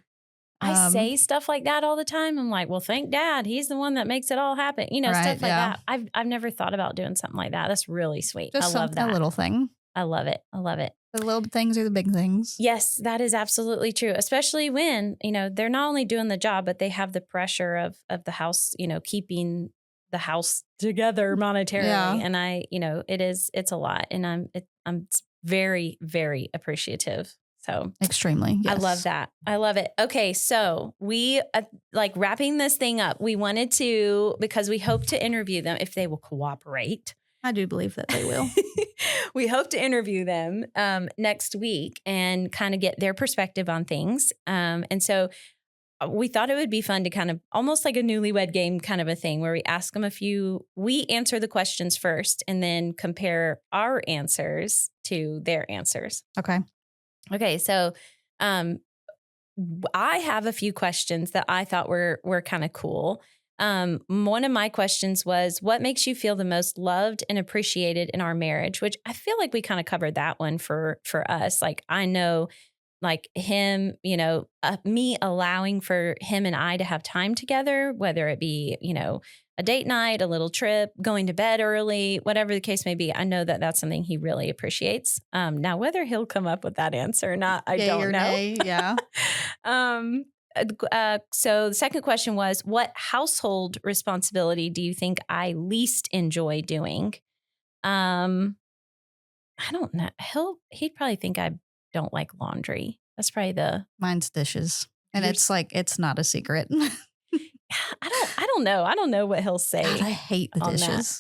I say stuff like that all the time. I'm like, well, thank Dad. He's the one that makes it all happen. Stuff like that. I've never thought about doing something like that. That's really sweet. Just I love that. A little thing. I love it. I love it. The little things are the big things. Yes, that is absolutely true. Especially when, they're not only doing the job, but they have the pressure of the house, keeping the house together monetarily. Yeah. And it's a lot. And I'm very, very appreciative. So extremely. Yes. I love that. I love it. Okay. So we like wrapping this thing up. We wanted to, because we hope to interview them if they will cooperate. I do believe that they will. We hope to interview them next week and kind of get their perspective on things. And so we thought it would be fun to kind of almost like a newlywed game kind of a thing where we ask them we answer the questions first and then compare our answers to their answers. Okay, so I have a few questions that I thought were kind of cool. One of my questions was, what makes you feel the most loved and appreciated in our marriage? Which I feel like we kind of covered that one for us. Like, I know like him, me allowing for him and I to have time together, whether it be, a date night, a little trip, going to bed early, whatever the case may be. I know that that's something he really appreciates. Now, whether he'll come up with that answer or not, I Yay don't or know. nay, yeah. So the second question was, what household responsibility do you think I least enjoy doing? I don't know. He'd probably think I don't like laundry. That's probably Mine's dishes. And Yours- it's like, it's not a secret. I don't know. I don't know what he'll say. God, I hate the on that. dishes.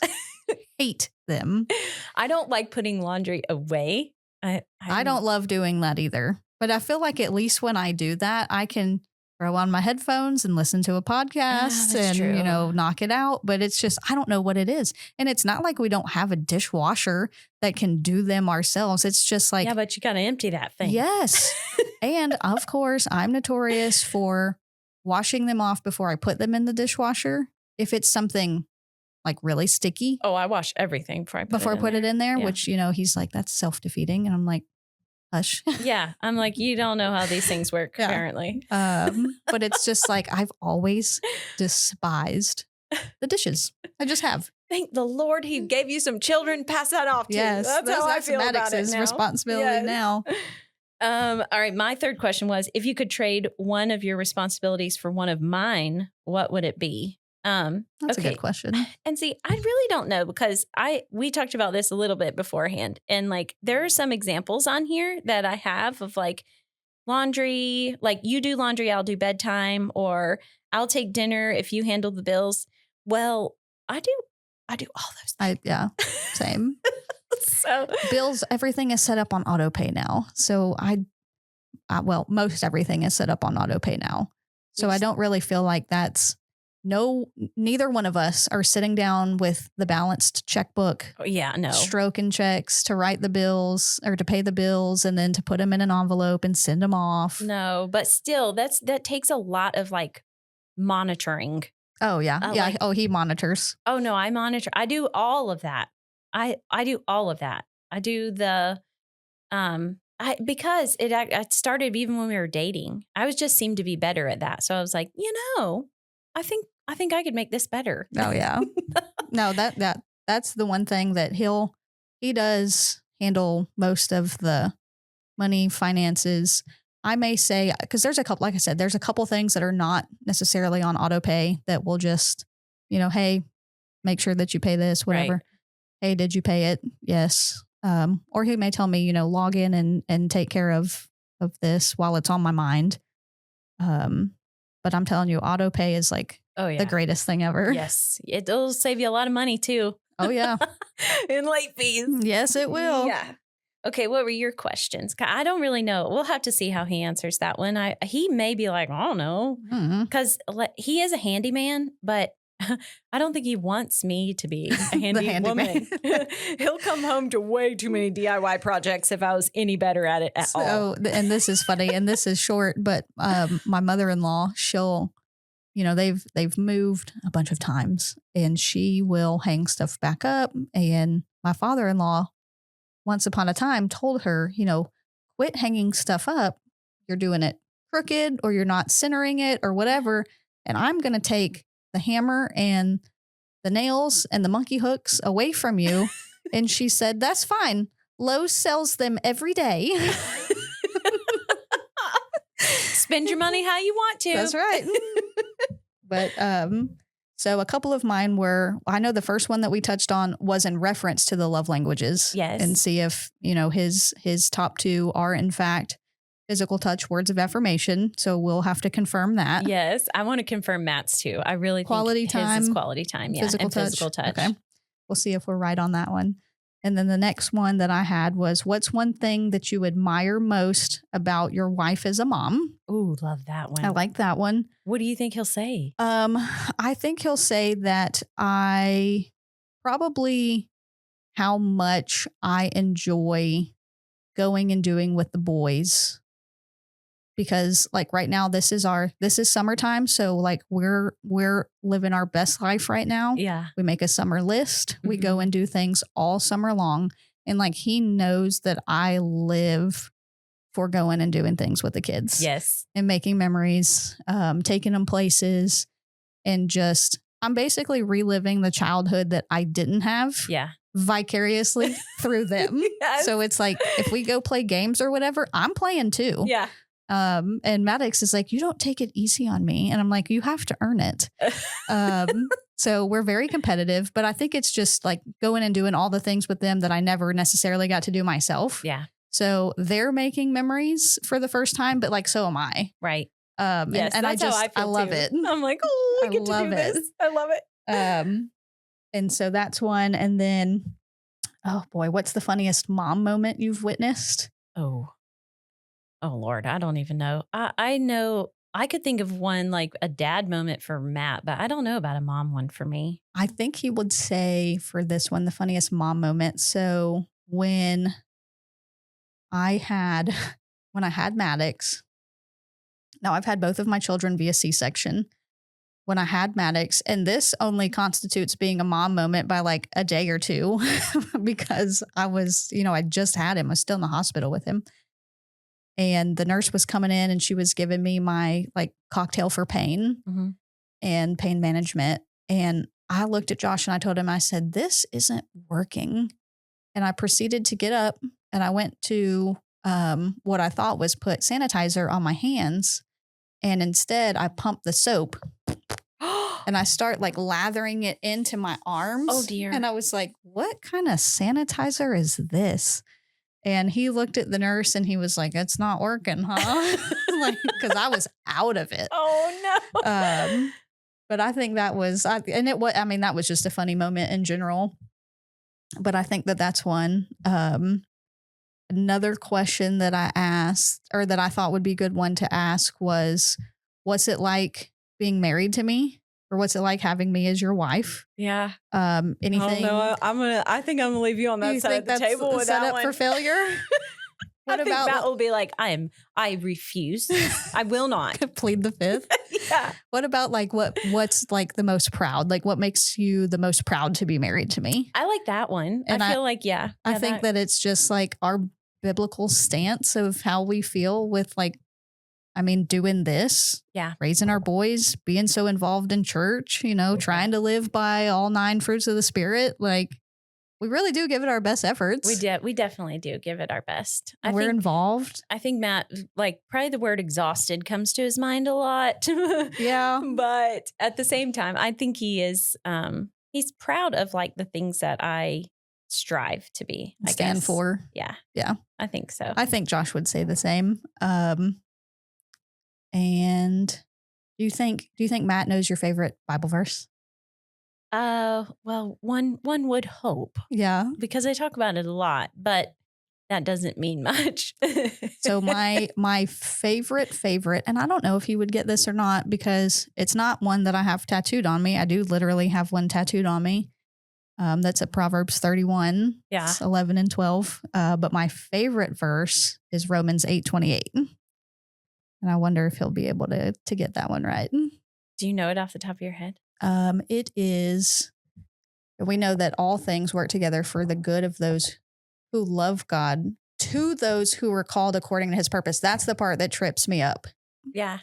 Hate them. I don't like putting laundry away. I don't love doing that either. But I feel like at least when I do that, I can throw on my headphones and listen to a podcast and, true. knock it out. But it's just, I don't know what it is. And it's not like we don't have a dishwasher that can do them ourselves. It's just like, Yeah, but you got to empty that thing. yes. And of course, I'm notorious for washing them off before I put them in the dishwasher. If it's something like really sticky. Oh, I wash everything before I put it in there, Yeah. which, he's like, that's self-defeating. And I'm like, hush. Yeah. I'm like, you don't know how these things work, Yeah. apparently. But it's just like, I've always despised the dishes. I just have. Thank the Lord he gave you some children. Pass that off to Yes. That's how I feel about it Maddox's now. responsibility Yes. now. All right. My third question was, if you could trade one of your responsibilities for one of mine, what would it be? That's a good question. And see, I really don't know because we talked about this a little bit beforehand. And like, there are some examples on here that I have of like laundry, like you do laundry, I'll do bedtime, or I'll take dinner if you handle the bills. Well, I do all those things. Yeah, same. So Bills, everything is set up on auto pay now. So most everything is set up on auto pay now. So I don't really feel like neither one of us are sitting down with the balanced checkbook, no. stroking checks to write the bills or to pay the bills and then to put them in an envelope and send them off. No, but still that takes a lot of like monitoring. Oh yeah. He monitors. Oh no, I monitor. I do all of that. I do all of that. I do the because it started even when we were dating. I just seemed to be better at that. So I was like, I think I could make this better. Oh yeah. No, that's the one thing that he does handle most of the money, finances. I may say, because there's a couple things that are not necessarily on auto pay that will just, hey, make sure that you pay this, whatever. Right. Hey, did you pay it? Yes. Or he may tell me, log in and take care of this while it's on my mind. But I'm telling you, auto pay is like the greatest thing ever. Yes. It'll save you a lot of money too. Oh yeah. In late fees. Yes, it will. Yeah. Okay, what were your questions? I don't really know. We'll have to see how he answers that one. He may be like, I don't know, because he is a handyman, but I don't think he wants me to be a handy woman. He'll come home to way too many DIY projects if I was any better at it at all. And this is funny, and this is short, but my mother-in-law, she'll, they've moved a bunch of times, and she will hang stuff back up. And my father-in-law, once upon a time, told her, quit hanging stuff up. You're doing it crooked, or you're not centering it, or whatever. And I'm going to take the hammer and the nails and the monkey hooks away from you. And she said, that's fine. Lowe's sells them every day. Spend your money how you want to. That's right. But so a couple of mine were, I know the first one that we touched on was in reference to the love languages. Yes. And see if, his top two are in fact physical touch, words of affirmation. So we'll have to confirm that. Yes. I want to confirm Matt's too. I really quality think time, his is quality time. Yeah. Physical touch. Okay. We'll see if we're right on that one. And then the next one that I had was, what's one thing that you admire most about your wife as a mom? Ooh, love that one. I like that one. What do you think he'll say? I think he'll say that how much I enjoy going and doing with the boys. Because like right now, this is summertime. So like we're living our best life right now. Yeah. We make a summer list. We go and do things all summer long. And like, he knows that I live for going and doing things with the kids. Yes. And making memories, taking them places, and just, I'm basically reliving the childhood that I didn't have. Yeah. Vicariously through them. Yes. So it's like, if we go play games or whatever, I'm playing too. Yeah. And Maddox is like, you don't take it easy on me. And I'm like, you have to earn it. So we're very competitive, but I think it's just like going and doing all the things with them that I never necessarily got to do myself. Yeah. So they're making memories for the first time, but like, so am I. Right. Yes, and I love it. I'm like, oh, I get to do it. this. I love it. And so that's one. And then, oh boy, what's the funniest mom moment you've witnessed? Oh Lord, I don't even know. I know I could think of one like a dad moment for Matt, but I don't know about a mom one for me. I think he would say for this one, the funniest mom moment. So when I had Maddox, now I've had both of my children via C-section. When I had Maddox, and this only constitutes being a mom moment by like a day or two because I was, I just had him. I was still in the hospital with him. And the nurse was coming in and she was giving me my like cocktail for pain and pain management. And I looked at Josh and I told him, I said, this isn't working. And I proceeded to get up and I went to what I thought was put sanitizer on my hands. And instead I pumped the soap and I start like lathering it into my arms. Oh dear. And I was like, what kind of sanitizer is this? And he looked at the nurse and he was like, it's not working, huh? Like, cause I was out of it. Oh no. But I think that was, that was just a funny moment in general. But I think that that's one. Another question that I asked, or that I thought would be a good one to ask, was, what's it like being married to me? Or what's it like having me as your wife? Yeah. Anything? Oh no, I think I'm gonna leave you on that side of the table with set that up one. for failure. What about Matt will be like, I refuse. I will not plead the fifth. Yeah. What about like what's like the most proud? Like what makes you the most proud to be married to me? I like that one. And I feel like, I think that it's just like our biblical stance of how we feel with like, doing this, raising our boys, being so involved in church, trying to live by all 9 fruits of the Spirit. Like, we really do give it our best efforts. We definitely do give it our best. We're involved. I think Matt, like, probably the word exhausted comes to his mind a lot. Yeah. But at the same time, I think he is, he's proud of like the things that I strive to be. I stand guess. for. Yeah. Yeah. I think so. I think Josh would say the same. And do you think Matt knows your favorite Bible verse? Well, one would hope. Yeah. Because I talk about it a lot, but that doesn't mean much. So my favorite, and I don't know if he would get this or not because it's not one that I have tattooed on me. I do literally have one tattooed on me. That's at Proverbs 31. Yeah. It's 11 and 12. But my favorite verse is Romans 8:28. And I wonder if he'll be able to get that one right. Do you know it off the top of your head? It is, we know that all things work together for the good of those who love God, to those who were called according to his purpose. That's the part that trips me up. Yeah.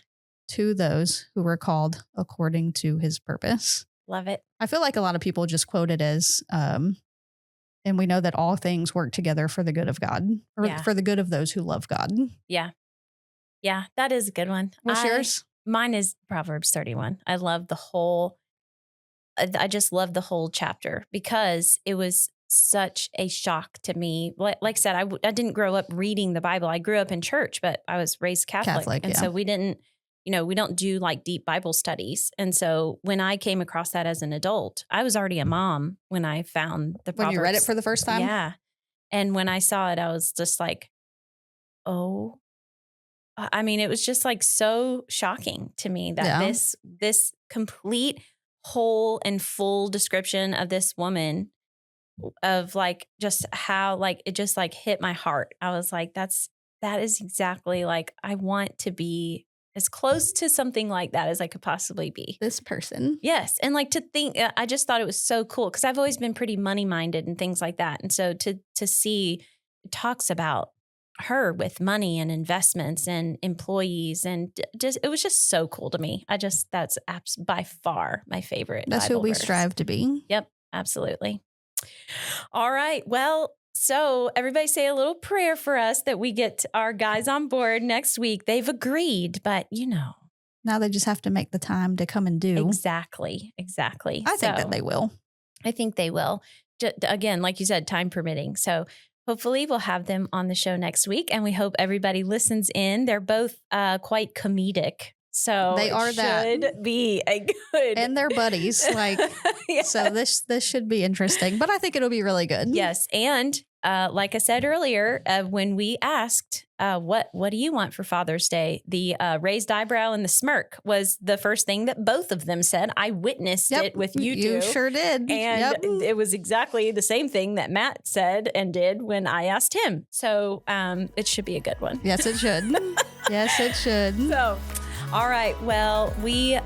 To those who were called according to his purpose. Love it. I feel like a lot of people just quote it as, and we know that all things work together for the good of God, or for the good of those who love God. Yeah. Yeah, that is a good one. What's yours? Mine is Proverbs 31. I just love the whole chapter because it was such a shock to me. Like I said, I didn't grow up reading the Bible. I grew up in church, but I was raised Catholic. And so we didn't, we don't do like deep Bible studies. And so when I came across that as an adult, I was already a mom when I found the Proverbs. When you read it for the first time? Yeah. And when I saw it, I was just like, oh, it was just like so shocking to me that this complete whole and full description of this woman of like just how like it just like hit my heart. I was like, that is exactly like I want to be as close to something like that as I could possibly be. This person. Yes. And like to think, I just thought it was so cool because I've always been pretty money minded and things like that. And so to see, it talks about her with money and investments and employees, and just it was just so cool to me. That's by far my favorite. That's Bible who we verse. strive to be. Yep, absolutely. All right. Well, so everybody say a little prayer for us that we get our guys on board next week. They've agreed, but Now they just have to make the time to come and do. Exactly. I think that they will. I think they will. Again, like you said, time permitting. So hopefully we'll have them on the show next week, and we hope everybody listens in. They're both quite comedic. So they are should be a good, and they're buddies. Like, yes. So this should be interesting, but I think it'll be really good. Yes, and like I said earlier, when we asked, what do you want for Father's Day? The raised eyebrow and the smirk was the first thing that both of them said. I witnessed it with you two. You sure did. And it was exactly the same thing that Matt said and did when I asked him. So it should be a good one. Yes, it should. Yes, it should. So, all right. Well, we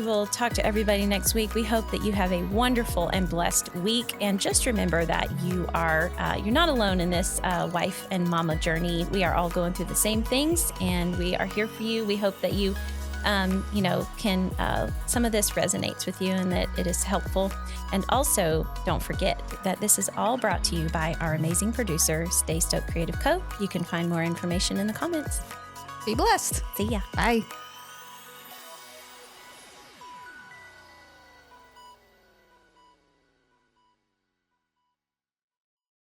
will talk to everybody next week. We hope that you have a wonderful and blessed week. And just remember that you're not alone in this wife and mama journey. We are all going through the same things, and we are here for you. We hope that you, can some of this resonates with you and that it is helpful. And also, don't forget that this is all brought to you by our amazing producer, Stay Stoked Creative Co. You can find more information in the comments. Be blessed. See ya. Bye.